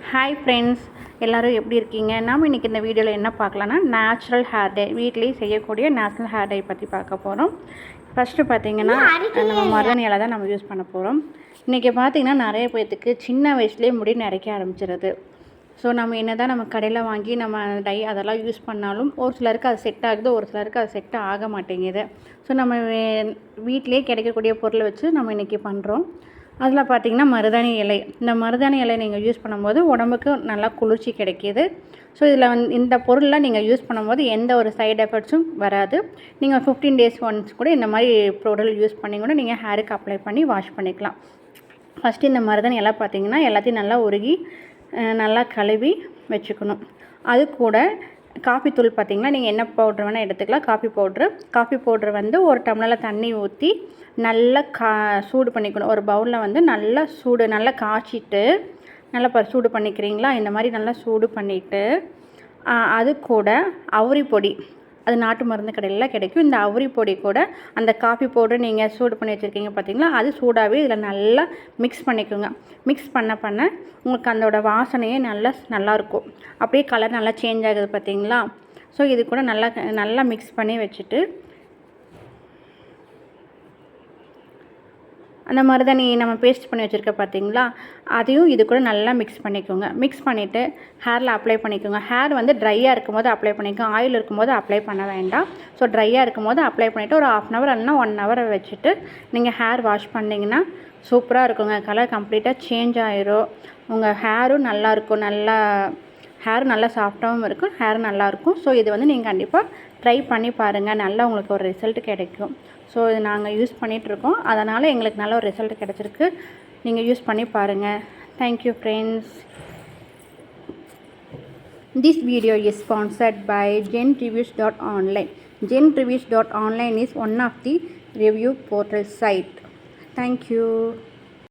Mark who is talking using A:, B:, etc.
A: Hi friends, எல்லோரும் எப்படி இருக்கீங்க? நாம் இன்றைக்கி இந்த வீடியோவில் என்ன பார்க்கலான்னா, நேச்சுரல் ஹேர் டை, வீட்லேயே செய்யக்கூடிய நேச்சுரல் ஹேர் டை பற்றி பார்க்க போகிறோம். ஃபஸ்ட்டு பார்த்திங்கன்னா நம்ம மருதாணி இலை தான் நம்ம யூஸ் பண்ண போகிறோம். இன்றைக்கி பார்த்திங்கன்னா நிறைய பேர்த்துக்கு சின்ன வயசுலேயே முடி நரைக்க ஆரம்பிச்சிருது. ஸோ நம்ம என்ன தான் நம்ம கடையில் வாங்கி நம்ம டை அதெல்லாம் யூஸ் பண்ணாலும் ஒரு சிலருக்கு அது செட் ஆகுது, ஒரு சிலருக்கு அது செட் ஆக மாட்டேங்குது. ஸோ நம்ம வீட்டிலே கிடைக்கக்கூடிய பொருளை வச்சு நம்ம இன்றைக்கி பண்ணுறோம். அதில் பார்த்திங்கன்னா மருதாணி இலை. இந்த மருதாணி இலை நீங்கள் யூஸ் பண்ணும்போது உடம்புக்கு நல்லா குளிர்ச்சி கிடைக்கிது. ஸோ இதில் இந்த பொருளெலாம் நீங்கள் யூஸ் பண்ணும்போது எந்த ஒரு சைடு எஃபெக்ட்ஸும் வராது. நீங்கள் 15 days ஒன்ஸ் கூட இந்த மாதிரி பொருள் யூஸ் பண்ணி கூட நீங்கள் ஹேருக்கு அப்ளை பண்ணி வாஷ் பண்ணிக்கலாம். ஃபஸ்ட்டு இந்த மருதாணி இலை பார்த்திங்கன்னா எல்லாத்தையும் நல்லா உருகி நல்லா கழுவி வச்சுக்கணும். அது கூட காஃபி தூள் பார்த்திங்கன்னா நீங்கள் என்ன பவுட்ரு வேணால் எடுத்துக்கலாம். காஃபி பவுட்ரு வந்து ஒரு டம்ளரில் தண்ணி ஊற்றி நல்லா சூடு பண்ணிக்கணும். ஒரு பவுலில் நல்லா காய்ச்சிட்டு நல்லா சூடு பண்ணிக்கிறீங்களா? இந்த மாதிரி நல்லா சூடு பண்ணிவிட்டு அது கூட அவுரி பொடி, அது நாட்டு மருந்து கடையில் கிடைக்கும். இந்த அவுரி பொடி கூட அந்த காஃபி பவுடர் நீங்கள் சூடு பண்ணி வச்சுருக்கீங்க பார்த்திங்களா, அது சூடாகவே இதில் நல்லா மிக்ஸ் பண்ணிக்கோங்க. மிக்ஸ் பண்ண உங்களுக்கு அதோட வாசனையே நல்லாயிருக்கும். அப்படியே கலர் நல்லா சேஞ்ச் ஆகுது பார்த்திங்களா. ஸோ இது கூட நல்லா மிக்ஸ் பண்ணி வச்சுட்டு அந்த மருதாணி நம்ம பேஸ்ட் பண்ணி வச்சுருக்க பார்த்திங்களா, அதையும் இது கூட நல்லா மிக்ஸ் பண்ணிக்கோங்க. மிக்ஸ் பண்ணிவிட்டு ஹேரில் அப்ளை பண்ணிக்கோங்க. ஹேர் வந்து ட்ரையாக இருக்கும்போது அப்ளை பண்ணிக்கோங்க. ஆயில் இருக்கும்போது அப்ளை பண்ண வேண்டாம். ஸோ ட்ரையாக இருக்கும்போது அப்ளை பண்ணிவிட்டு ஒரு 1/2 hour இல்லைனா 1 hour வச்சுட்டு நீங்கள் ஹேர் வாஷ் பண்ணிங்கன்னா சூப்பராக இருக்குங்க. கலர் கம்ப்ளீட்டாக சேஞ்ச் ஆயிரும். உங்கள் ஹேரும் நல்லாயிருக்கும். ஹேர் நல்லா சாஃப்டாகவும் இருக்கும், ஹேர் நல்லாயிருக்கும். ஸோ இது வந்து நீங்கள் கண்டிப்பாக ட்ரை பண்ணி பாருங்கள். நல்லா உங்களுக்கு ஒரு ரிசல்ட் கிடைக்கும். ஸோ இது நாங்கள் யூஸ் பண்ணிகிட்ருக்கோம், அதனால் எங்களுக்கு நல்ல ஒரு ரிசல்ட் கிடச்சிருக்கு. நீங்கள் யூஸ் பண்ணி பாருங்கள். Thank you friends. This video is sponsored by genreviews.online. Genreviews.online is one of the review portal site. Thank you.